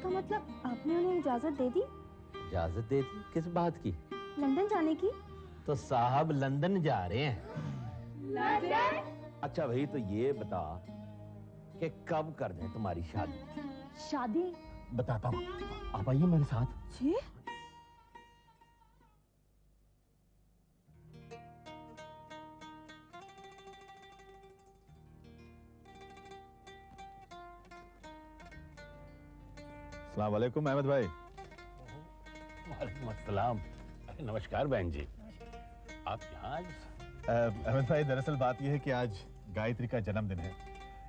तो मतलब आपने उन्हें इजाजत दे दी? इजाजत दे दी? किस बात की? लंदन जाने की। तो साहब लंदन जा रहे हैं। लंदन? अच्छा भाई, तो ये बता कि कब कर दें तुम्हारी शादी? शादी? बताता हूँ, आप आइए मेरे साथ। जी? अस्सलाम वालेकुम अहमद भाई। वालेकुम अस्सलाम। नमस्कार बहन जी, आप यहाँ आज? अहमद भाई, दरअसल बात यह है कि आज गायत्री का जन्मदिन है,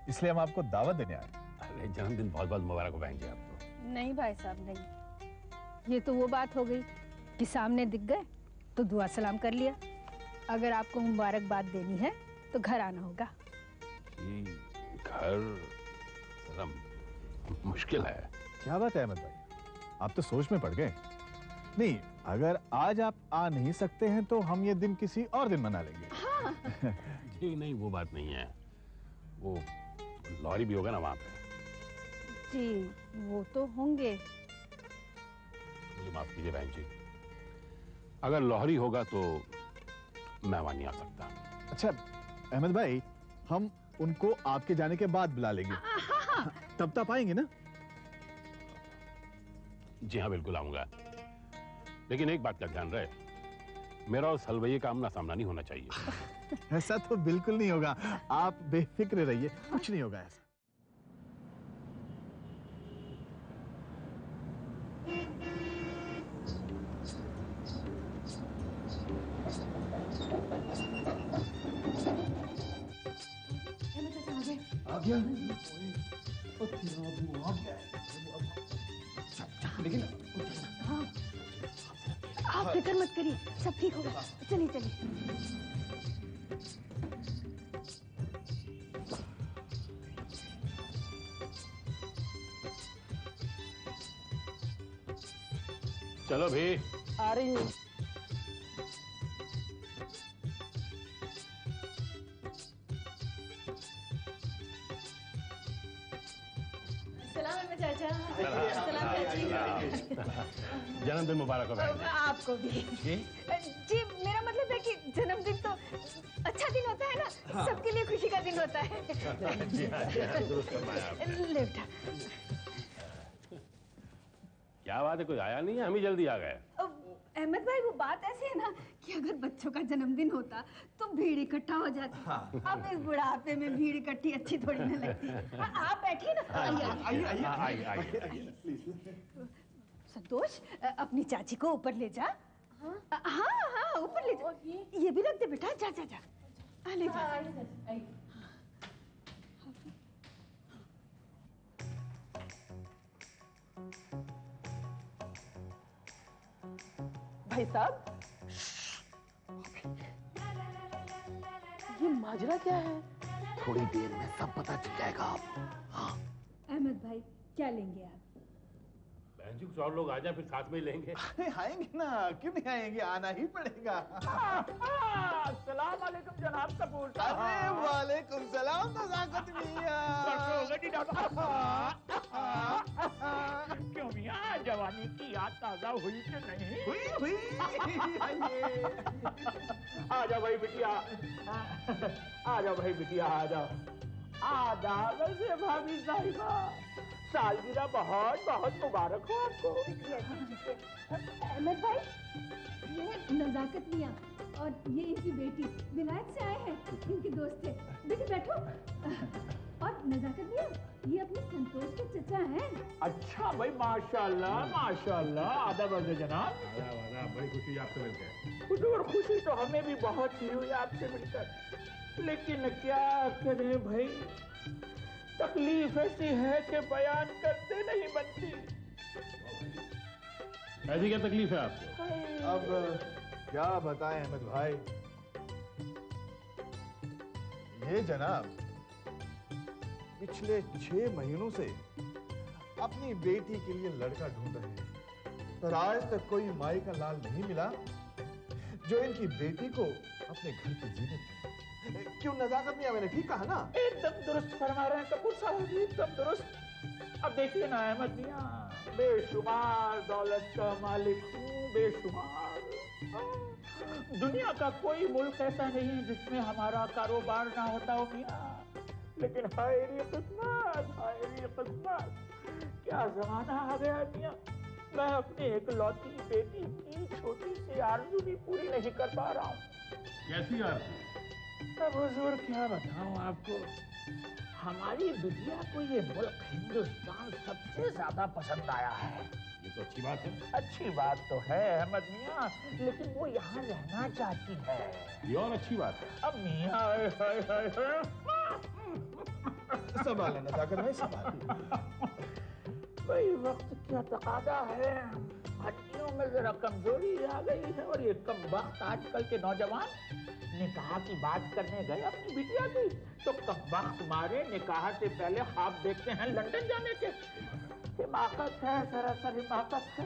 इसलिए हम आपको दावत देने आए। अरे जन्मदिन बहुत बहुत मुबारक हो बहन जी आपको। नहीं भाई साहब नहीं, ये तो वो बात हो गई कि सामने दिख गए तो दुआ सलाम कर लिया। अगर आपको मुबारकबाद देनी है तो घर आना होगा। घर जरा मुश्किल है। क्या बात है अहमद भाई, आप तो सोच में पड़ गए। नहीं, अगर आज आप आ नहीं सकते हैं तो हम ये दिन किसी और दिन मना लेंगे। हाँ। जी नहीं, वो बात नहीं है, वो लॉरी भी होगा ना वहां पे। जी वो तो होंगे। मुझे माफ कीजिए बहन जी, अगर लोहरी होगा तो मैं वहां नहीं आ सकता। अच्छा अहमद भाई, हम उनको आपके जाने के बाद बुला लेंगे। हाँ। तब तक आएंगे ना? जी हाँ बिल्कुल आऊंगा, लेकिन एक बात का ध्यान रहे, मेरा उस हलवाई का आमना सामना नहीं होना चाहिए। ऐसा तो बिल्कुल नहीं होगा, आप बेफिक्र रहिए, कुछ नहीं होगा ऐसा। आ गया। लेकिन हाँ, आप फिक्र मत करिए, सब ठीक होगा। चलिए चलिए। चलो भी। आ रही हूँ। चाचा। जन्मदिन मुबारक हो बहन जी। आपको भी। जी मेरा मतलब है कि जन्मदिन तो अच्छा दिन होता है ना। हाँ। सबके लिए खुशी का दिन होता है। ले बेटा। क्या बात है, कोई आया नहीं है? हम ही जल्दी आ गए। अहमद भाई वो बात ऐसी है ना कि अगर बच्चों का जन्मदिन होता तो भीड़ इकट्ठा हो जाती। हाँ। अब इस बुढ़ापे में भीड़ इकट्ठी अच्छी थोड़ी ना लगती। आप बैठिए ना। आइए। संतोष अपनी चाची को ऊपर ले जा। हाँ ऊपर ले जा। ये भी रख दे बेटा। जा ले जा। भाई साहब, ये माजरा क्या है? थोड़ी देर में सब पता चल जाएगा आपको। हाँ। अहमद भाई क्या लेंगे आप? बहन जी कुछ और लोग आ जाए फिर साथ में ही लेंगे। आएंगे ना, क्यों नहीं आएंगे, आना ही पड़ेगा। अस्सलाम वालेकुम जनाब कपूर। अरे वालेकुम सलाम नज़ाकत मियां। क्यों मियां, जवानी की याद ताजा हुई कि नहीं? हुई। आ जाओ भाई बिटिया, आ जाओ भाई बिटिया, आ जाओ। आदाब से भाभी साहिबा, सालगिरह बहुत बहुत मुबारक हो आपको। अहमद भाई, ये नजाकत मियां और ये इनकी बेटी विलायत से आए हैं, इनके दोस्त थे। बेटी बैठो। और नजाकत मियां, ये अपने संतोष के चचा हैं। अच्छा भाई, माशाल्लाह माशाल्लाह। आदाब अर्ज़ जनाब। बड़ी खुशी आपसे मिलकर। हुजूर, खुशी तो हमें भी बहुत सी हुई आपसे मिलकर, लेकिन क्या करें भाई, तकलीफ ऐसी है कि बयान करते नहीं बनती। ऐसी क्या तकलीफ है आपको? अब क्या बताएं अहमद भाई, ये जनाब पिछले 6 महीनों से अपनी बेटी के लिए लड़का ढूंढ रहे हैं, पर आज तक कोई माई का लाल नहीं मिला जो इनकी बेटी को अपने घर की जीनत दे। क्यों नजाकत मियां, मैंने ठीक कहा ना? एकदम दुरुस्त फरमा रहे हैं कपूर साहब जी, एकदम दुरुस्त। अब देखिए ना अहमद मियां, बेशुमार दौलत का मालिक हूँ, बेशुमार। दुनिया का कोई मुल्क ऐसा नहीं है जिसमें हमारा कारोबार ना होता हो मियां। लेकिन हाय रे किस्मत, हाय रे किस्मत, क्या जमाना आ गया मियां। मैं अपनी इकलौती बेटी की छोटी सी आरज़ू भी पूरी नहीं कर पा रहा हूँ। कैसी आरज़ू? अब हुजूर क्या बताऊं आपको, हमारी बिटिया को ये मुल्क हिंदुस्तान सबसे ज्यादा पसंद आया है। ये तो अच्छी बात है। अच्छी बात तो है अहमद मियां, लेकिन वो यहाँ रहना चाहती है। ये और अच्छी बात है। अब मियां हाय हाय हाय हाय, संभाल नजाकत भाई, संभाल। वही वक्त क्या तकादा है, हड्डियों में जरा कमजोरी आ गई है। और ये कम वक्त आजकल के नौजवान निकाह की बात करने गए अपनी बिटिया की, तो कम वक्त मारे निकाह से पहले ख्वाब देखते हैं लंदन जाने के। हिमाकत है, सरासर हिमाकत है।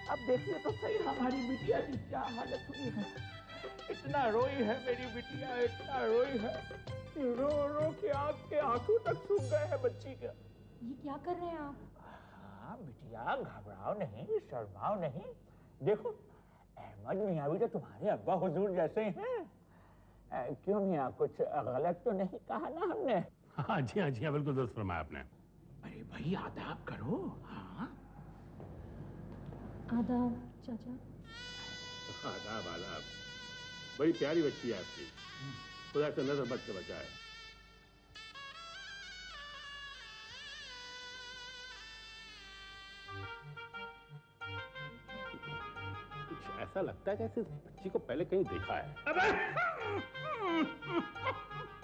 अब देखिए तो सही हमारी बिटिया की क्या हालत हुई है। इतना रोई है मेरी बिटिया, इतना रोई है, रो रो के आँख के आंसू तक सूख गए हैं बच्ची के। ये क्या कर रहे हैं आप? हाँ बिटिया, घबराओ नहीं, शर्माओ नहीं। देखो अहमद मियां भी तो तुम्हारे अब्बा हुजूर जैसे हैं। क्यों मियां, कुछ गलत तो नहीं कहा ना हमने? हाँ जी, हाँ जी, हाँ, बिल्कुल दुरुस्त फरमाया आपने। अरे भाई आदाब करो। हाँ आदाब चाचा। आदाब आदाब। बड़ी प्यारी बच्ची है आपकी, खुदा से नजर बच से बचाए। कुछ ऐसा लगता है जैसे इस बच्ची को पहले कहीं देखा है। अबे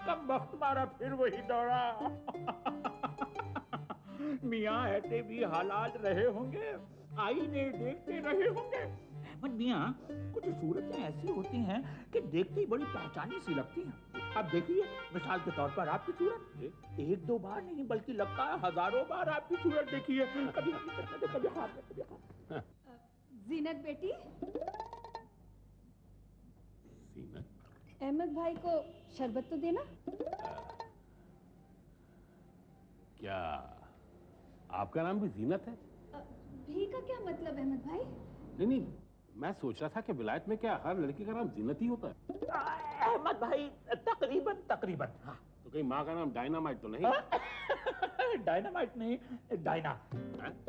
कब वक्त मारा फिर वही दौड़ा। मियाँ ऐसे भी हालात रहे होंगे, आईने देखते रहे होंगे। अहमद मियाँ, कुछ सूरतें ऐसी होती हैं कि देखते ही बड़ी पहचानी सी लगती हैं। अब देखिए मिसाल के तौर पर आपकी सूरत एक दो बार नहीं बल्कि लगता है हजारों बार आपकी सूरत देखी है। कभी कभी हाथ में, कभी हाथ। जीनत बेटी, सीनत। अहमद भाई को शरबत तो देना। क्या आपका नाम भी जीनत है? भी का क्या मतलब अहमद भाई? नहीं, मैं सोच रहा था कि विलायत में क्या हर लड़की का नाम जीनत ही होता है? अहमद भाई तकरीबन तकरीबन। हाँ। तो कहीं माँ का नाम डायनामाइट तो नहीं? डायनामाइट नहीं, डायना।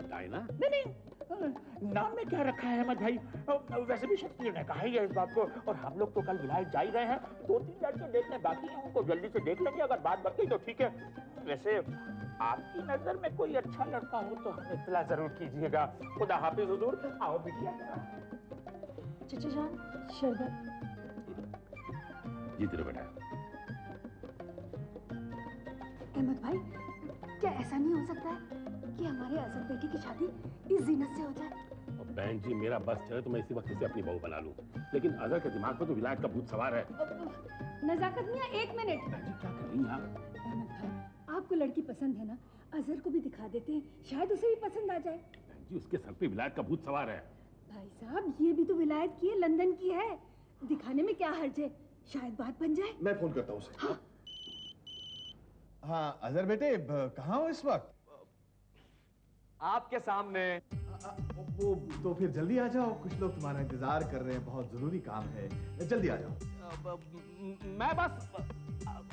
डायना? नहीं, नाम में क्या रखा है अहमद भाई? वैसे भी शक्ति ने कहा ही है इस बात को। और हम लोग तो कल विलायत जा ही रहे हैं, 2-3 लड़के देखने बाकी हैं, उनको जल्दी से देख लेंगे। अगर बात बन गई तो ठीक है। वैसे आपकी नजर में कोई अच्छा लड़का हो तो हमें इत्तला जरूर कीजिएगा। खुदा हाफिज हुजूर। आओ बिटिया। चाचा जान, शरबत। जी तेरे बेटा। अहमद भाई, क्या ऐसा नहीं हो सकता है कि हमारे अजहर बेटी की शादी इस जीनत से हो जाए? और बहन जी, मेरा बस चले तो मैं इसी वक्त इसे अपनी बहू बना लूं, लेकिन अजहर के दिमाग में तो विलायत का भूत सवार है। नजाकत मियां, 1 मिनट। बहन जी क्या कर रही हैं आप? अहमद भाई, आपको लड़की पसंद है ना? अजहर को भी दिखा देते हैं, शायद उसे भी पसंद आ जाए। बहन जी, उसके सर पे विलायत का भूत सवार है। भाई साहब, ये भी तो विलायत की है, लंदन की है। दिखाने में क्या हर्ज है, शायद बात बन जाए। मैं फोन करता हूँ उसे। हाँ, हाँ अजहर बेटे, कहाँ हो इस वक्त? आपके सामने। वो तो फिर जल्दी आ जाओ, कुछ लोग तुम्हारा इंतजार कर रहे हैं, बहुत जरूरी काम है, जल्दी आ जाओ। मैं बस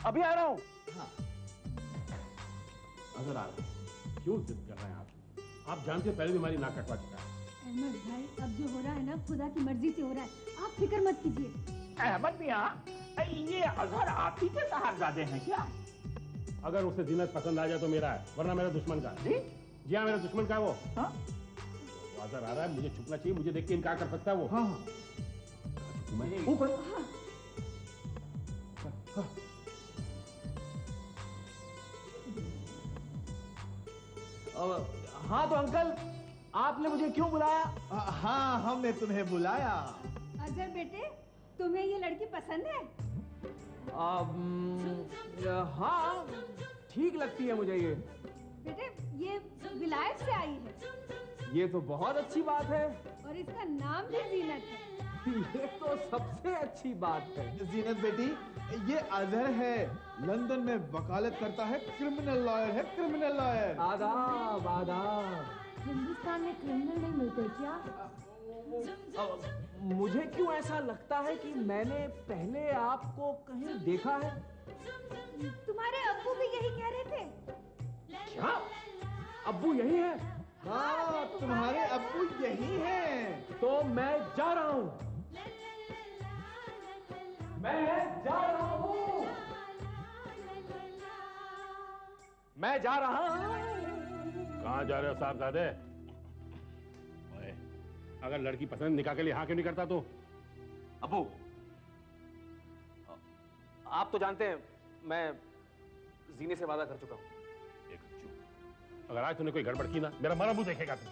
अभी आ रहा हूँ। हाँ अजहर आ रहा है। क्यों जिद कर रहे हैं आप? आप जानते हैं पहले भी हमारी नाक कटवा चुका है। अहमद भाई, अब जो हो रहा है ना, खुदा की मर्जी से हो रहा है, आप फिक्र मत कीजिए। अहमद मियां, ये अजहर आप ही के साहबजादे हैं क्या? अगर उसे जीनत पसंद आ जाए तो मेरा है, वरना मेरा दुश्मन का है। जी हाँ, मेरा दुश्मन का है वो। हाँ? वो अजहर आ रहा है, मुझे छुपना चाहिए, मुझे देख के इनकार कर सकता है वो। हाँ हाँ मैं ऊपर। हाँ तो अंकल, आपने मुझे क्यों बुलाया? हाँ, हमने तुम्हें बुलाया। अजहर बेटे, तुम्हें ये लड़की पसंद है? हाँ, ठीक लगती है मुझे ये। बेटे, ये विलायत से आई है ये तो बहुत अच्छी बात है। और इसका नाम भी जीनत है। ये तो सबसे अच्छी बात है। जीनत बेटी, ये अजहर है, लंदन में वकालत करता है, क्रिमिनल लॉयर है, क्रिमिनल लॉयर। आदाब आदाब। हिंदुस्तान में क्रिमिनल नहीं मिलते क्या? मुझे क्यों ऐसा लगता है कि मैंने पहले आपको कहीं देखा है। तुम्हारे अब्बू भी यही कह रहे थे। क्या अब्बू यही है? हाँ, तुम्हारे अब्बू यही हैं। तो मैं जा रहा हूँ, मैं जा रहा हूँ, मैं जा रहा हूँ। कहाँ जा रहे हो साहबजादे? ओए, अगर लड़की पसंद निकाह के लिए हाँ क्यों नहीं करता तू? अब्बू, आप तो जानते हैं मैं जीने से वादा कर चुका हूँ। एक चूक, अगर आज तूने कोई गड़बड़ की ना, मेरा मरा मुंह देखेगा तू।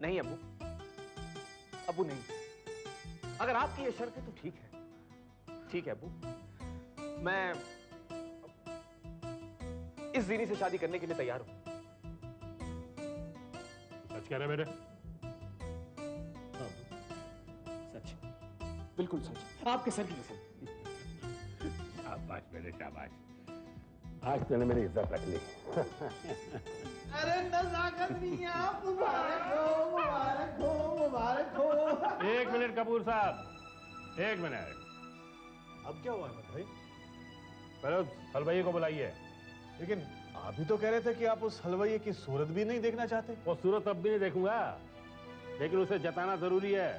नहीं अब्बू, अब्बू नहीं। अगर आपकी ये शर्त है तो ठीक है, ठीक है अब्बू। मैं इस जीनी से शादी करने के लिए तैयार हूं। सच कह रहे मेरे? सच, बिल्कुल सच, आपके सर की कसम। शाबाश बेटे शाबाश, आज तूने मेरी इज्जत रख ली। अरे नज़ाकत मियां, मुबारक हो, मुबारक हो, मुबारक हो। एक मिनट कपूर साहब, एक मिनट। अब क्या हुआ अहमद भाई? पहले उस हलवाई को बुलाइए। लेकिन आप ही तो कह रहे थे कि आप उस हलवाई की सूरत भी नहीं देखना चाहते। वो सूरत अब भी नहीं देखूंगा, लेकिन उसे जताना जरूरी है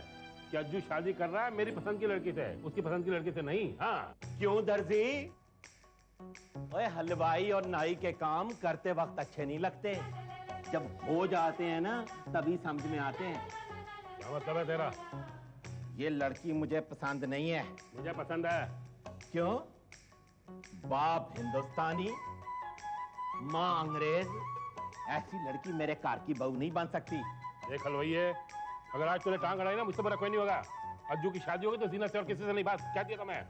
कि अज्जू शादी कर रहा है मेरी पसंद की लड़की से, उसकी पसंद की लड़की से नहीं। हाँ, क्यों दर्जी? ओए, हलवाई और नाई के काम करते वक्त अच्छे नहीं लगते, जब हो जाते हैं ना तभी समझ में आते हैं। क्या मतलब है तेरा? ये लड़की मुझे पसंद नहीं है। मुझे पसंद है। क्यों? बाप हिंदुस्तानी, माँ अंग्रेज, ऐसी लड़की मेरे घर की बहू नहीं बन सकती। देख हलवाई, अगर आज तूने टांग अड़ाई ना, मुझसे बड़ा कोई नहीं होगा। अज्जू की शादी होगी तो जीना से और किसी से नहीं। बात क्या दिया था मैं?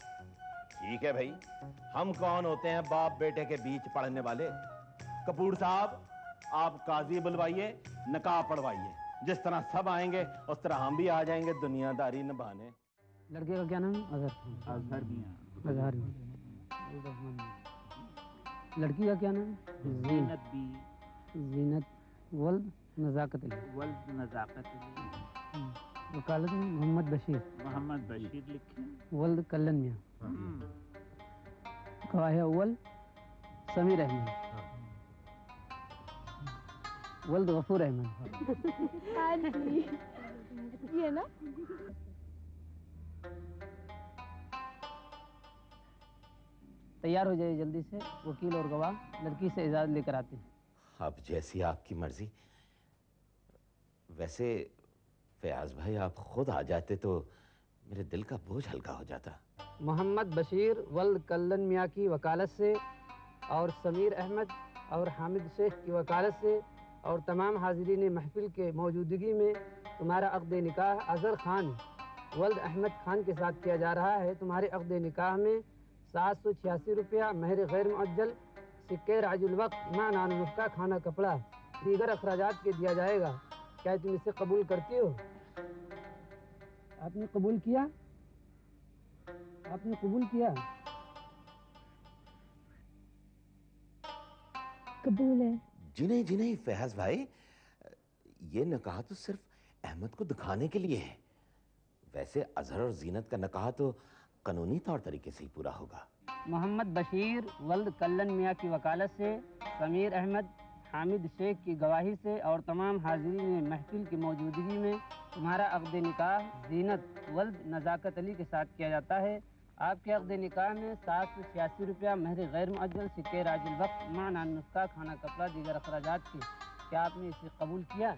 ठीक है भाई, हम कौन होते हैं बाप बेटे के बीच पढ़ने वाले? कपूर साहब, आप काजी बुलवाइए, निकाह पढ़वाइए। जिस तरह सब आएंगे उस तरह हम भी आ जाएंगे दुनियादारी निभाने। लड़के का क्या नाम है? अजहर। अजहर मियां। अजहर। लड़की का क्या नाम है? जीनत बी। जीनत वल्द नज़ाकत अली। वल्द नज़ाकत अली। वकालत में मोहम्मद बशीर। मोहम्मद बशीर लिखे। वल्द कल्लन मियां। गवाह अव्वल समीर अहमद। वल्द गफूर अहमद। हाँ जी, ये ना। तैयार हो जाइए जल्दी से, वकील और गवाह लड़की से इजाज़त लेकर आते हैं। अब जैसी आपकी मर्जी। वैसे फयाज भाई, आप खुद आ जाते तो मेरे दिल का बोझ हल्का हो जाता। मोहम्मद बशीर वल्द कल्लन मियाँ की वकालत से और समीर अहमद और हामिद शेख की वकालत से और तमाम हाजिरीन महफिल के मौजूदगी में तुम्हारा अक़्द निकाह अज़हर खान वल्द अहमद खान के साथ किया जा रहा है। तुम्हारे अक़्द निकाह में 786 रुपया महर गैर मुअज्जल, सिक्के राजुल वक्त, मां नानुनुफ्का, खाना कपड़ा, दीगर अखराजात के दिया जाएगा। क्या तुम इसे कबूल करती हो? आपने कबूल किया? आपने कबूल किया? कबूल है। जी नहीं जी नहीं फयाज भाई, ये निकाह तो सिर्फ अहमद को दिखाने के लिए है। वैसे अजहर और जीनत का निकाह तो कानूनी तौर तरीके से ही पूरा होगा। मोहम्मद बशीर वल्द कल्लन मियाँ की वकालत से, समीर अहमद, हामिद शेख की गवाही से और तमाम हाजिरीन महफिल की मौजूदगी में तुम्हारा अक़्द निकाह जीनत वल्द नज़ाकत अली के साथ किया जाता है। आपके अक़्द निकाह में 786 रुपया महर गैर मुअज्जल, सिक्के राजुल वक्त, मां नानुफ्का, खाना कपड़ा, दीगर अखराजात के। क्या आपने इसे कबूल किया?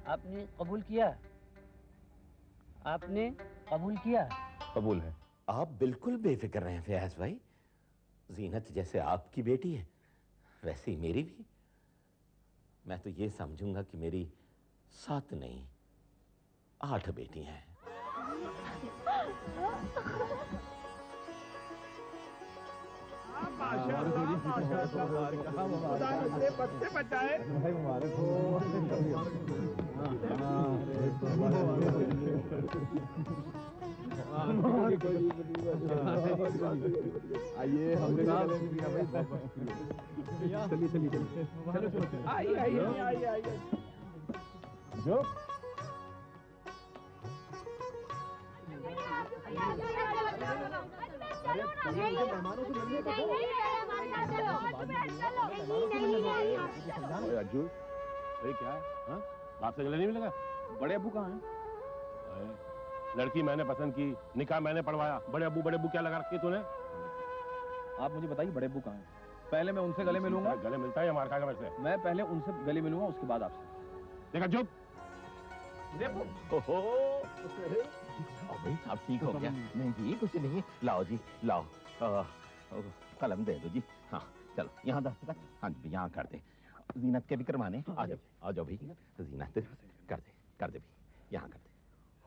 आपने कबूल किया? आपने कबूल किया? कबूल है। आप बिल्कुल बेफिक्र रहें फयाज भाई, जीनत जैसे आपकी बेटी है वैसे ही मेरी भी। मैं तो ये समझूंगा कि मेरी 7 नहीं 8 बेटी हैं। खुदा मुझे बच्चे बचाए। आइए हमने आइए जो अज्जू अरे क्या है हाँ? बाप से गले नहीं मिलेगा? बड़े अब्बू कहाँ हैं? अरे, लड़की मैंने पसंद की, निकाह मैंने पढ़वाया, बड़े अब्बू क्या लगा रखी तूने? आप मुझे बताइए बड़े अब्बू कहाँ हैं? पहले मैं उनसे गले मिलूंगा। गले मिलता है या मार खाएगा वैसे? मैं पहले उनसे गले मिलूंगा, उसके बाद आपसे। देखा चुप। भाई साहब ठीक हो गया? नहीं जी कुछ नहीं, लाओ जी लाओ, कलम दे दो जी। हाँ चलो यहाँ दस्तखत, हाँ जी यहाँ कर दे। जीनत के भी करवाने, आ जाओ भाई, जीनत कर दे भाई, यहाँ कर दे।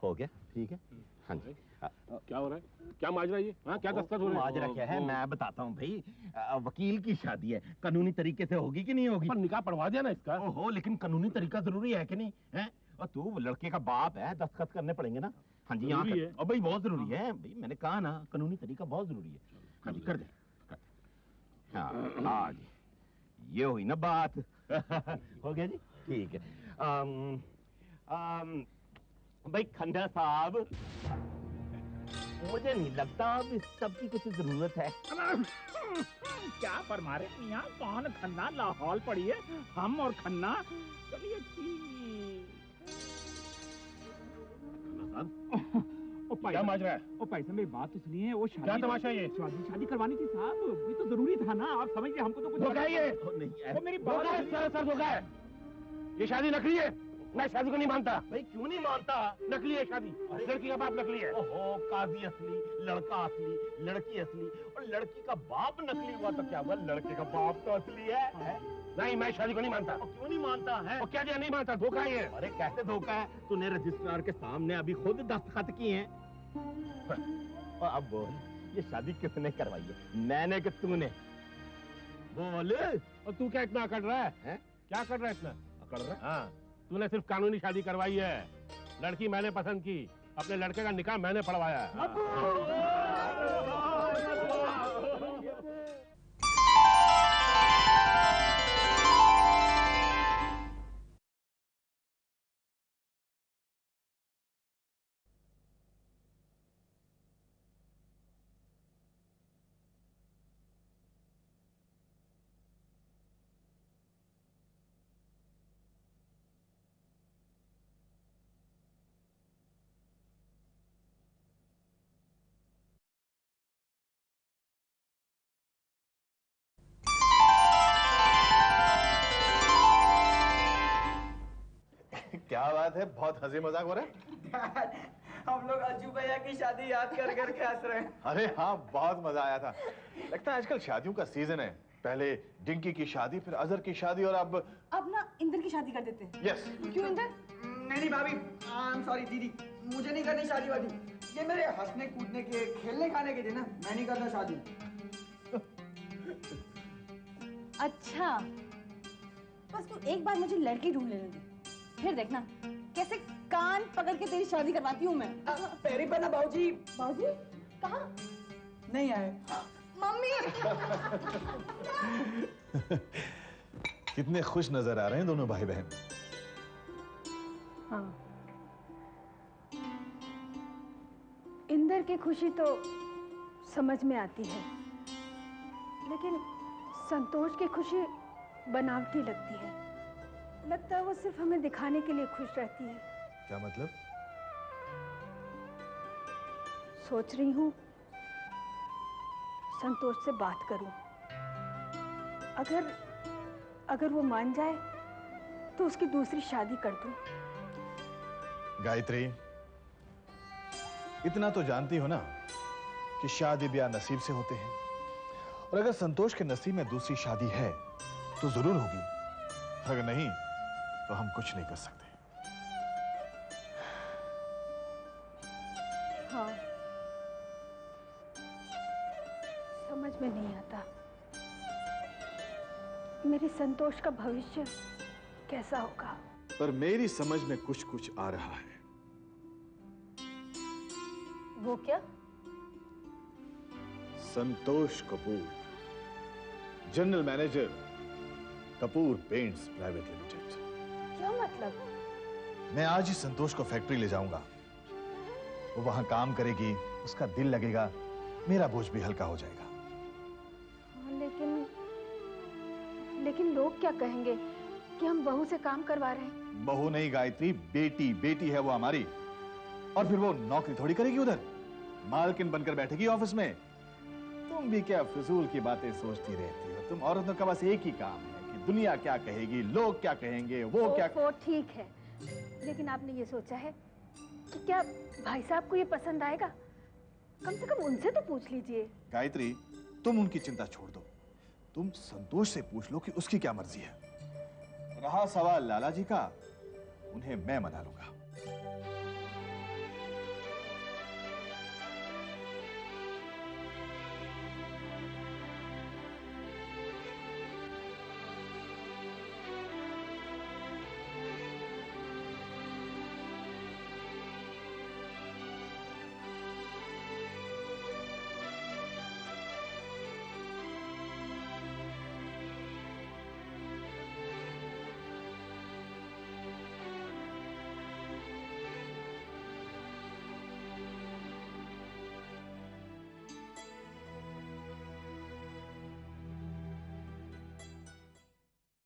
हो गया ठीक है? हाँ जी। क्या हो रहा है? क्या माजरा ये? हाँ क्या दस्तखत हो रहा है? माजरा क्या है मैं बताता हूँ भाई। वकील की शादी है, कानूनी तरीके से होगी कि नहीं होगी? पर निकाह पढ़वा दिया ना इसका। ओहो लेकिन कानूनी तरीका जरूरी है कि नहीं है? और तू लड़के का बाप है, दस्तखत करने पड़ेंगे ना। हाँ जी यहाँ जरूरी है। और भाई बहुत जरूरी है भाई, मैंने कहा ना कानूनी तरीका बहुत जरूरी है। हाँ जी कर दे। हाँ जी ये हुई ना बात। हो गया जी ठीक है। भाई खन्ना साहब मुझे नहीं लगता अब इस सब की कुछ जरूरत है। क्या फरमा रहे मियाँ? कौन खन्ना? लाहौल पड़ी है, हम और खन्ना। चलिए ठीक। क्या माजरा है? ओ पैसे मेरी बात तो सुनिए, वो शादी क्या तमाशा ये? शादी करवानी थी साहब, ये तो जरूरी था ना। आप समझिए हमको तो कुछ धोखा है ये। वो मेरी बात धोखा है, सर धोखा है। ये शादी नकली है, मैं शादी को नहीं मानता। भाई क्यों नहीं मानता? नकली है शादी, लड़की का बाप नकली है। ओहो काजी असली, लड़का असली, लड़की असली, और लड़की का बाप नकली हुआ तो क्या हुआ? लड़के का बाप तो असली है? नहीं मैं शादी को नहीं मानता। क्यों नहीं मानता है? क्या नहीं मानता? धोखा है ये। अरे कैसे धोखा है? तूने रजिस्ट्रार के सामने अभी खुद दस्तखत किए हैं। और अब बोल ये शादी किसने करवाई है, मैंने कि तूने? बोल। और तू क्या इतना अकड़ रहा है? क्या कर रहा है इतना अकड़ रहा है? हाँ तूने सिर्फ कानूनी शादी करवाई है, लड़की मैंने पसंद की, अपने लड़के का निकाह मैंने पढ़वाया है। क्या बात है, बहुत हंसी मजाक हो रहा है। हम लोग अज्जू भैया की शादी याद कर करके हंस रहे हैं। अरे हाँ बहुत मजा आया था। लगता है आजकल शादियों का सीजन है, पहले डिंकी की शादी, फिर अजहर की शादी, और अब ना इंदर की शादी कर देते हैं। यस। क्यों इंदर? नहीं भाभी, आई एम सॉरी दीदी, मुझे नहीं करनी शादी वादी। ये मेरे हंसने कूदने के खेलने खाने के दिन ना, मैं नहीं करना शादी। अच्छा बस तू एक बार मुझे लड़की ढूंढ लेने दे, फिर देखना कैसे कान पकड़ के तेरी शादी करवाती हूँ मैं। पैरी पना बाबूजी। बाबूजी कहाँ? नहीं आए। मम्मी। कितने खुश नजर आ रहे हैं दोनों भाई बहन। हाँ इंदर की खुशी तो समझ में आती है, लेकिन संतोष की खुशी बनावटी लगती है। लगता है वो सिर्फ हमें दिखाने के लिए खुश रहती है। क्या मतलब? सोच रही हूँ संतोष से बात करूं। अगर वो मान जाए तो उसकी दूसरी शादी कर दूं। गायत्री, इतना तो जानती हो ना कि शादी ब्याह नसीब से होते हैं, और अगर संतोष के नसीब में दूसरी शादी है तो जरूर होगी, अगर नहीं तो हम कुछ नहीं कर सकते। हाँ समझ में नहीं आता मेरी संतोष का भविष्य कैसा होगा। पर मेरी समझ में कुछ कुछ आ रहा है। वो क्या? Santosh Kapoor, general manager, Kapoor paints private limited. क्या मतलब? मैं आज ही संतोष को फैक्ट्री ले जाऊंगा। वो वहां काम करेगी, उसका दिल लगेगा, मेरा बोझ भी हल्का हो जाएगा। हाँ, लेकिन लोग क्या कहेंगे कि हम बहू से काम करवा रहे हैं। बहू नहीं गायत्री, बेटी, बेटी है वो हमारी। और फिर वो नौकरी थोड़ी करेगी उधर, मालकिन बनकर बैठेगी ऑफिस में। तुम भी क्या फिजूल की बातें सोचती रहती हो। तुम औरतों का बस एक ही काम है कि दुनिया क्या कहेगी, लोग क्या कहेंगे, वो क्या। वो ठीक है, लेकिन आपने ये सोचा है कि क्या भाई साहब को ये पसंद आएगा? कम से कम उनसे तो पूछ लीजिए। गायत्री, तुम उनकी चिंता छोड़ दो, तुम संतोष से पूछ लो कि उसकी क्या मर्जी है। रहा सवाल लाला जी का, उन्हें मैं मना लूंगा।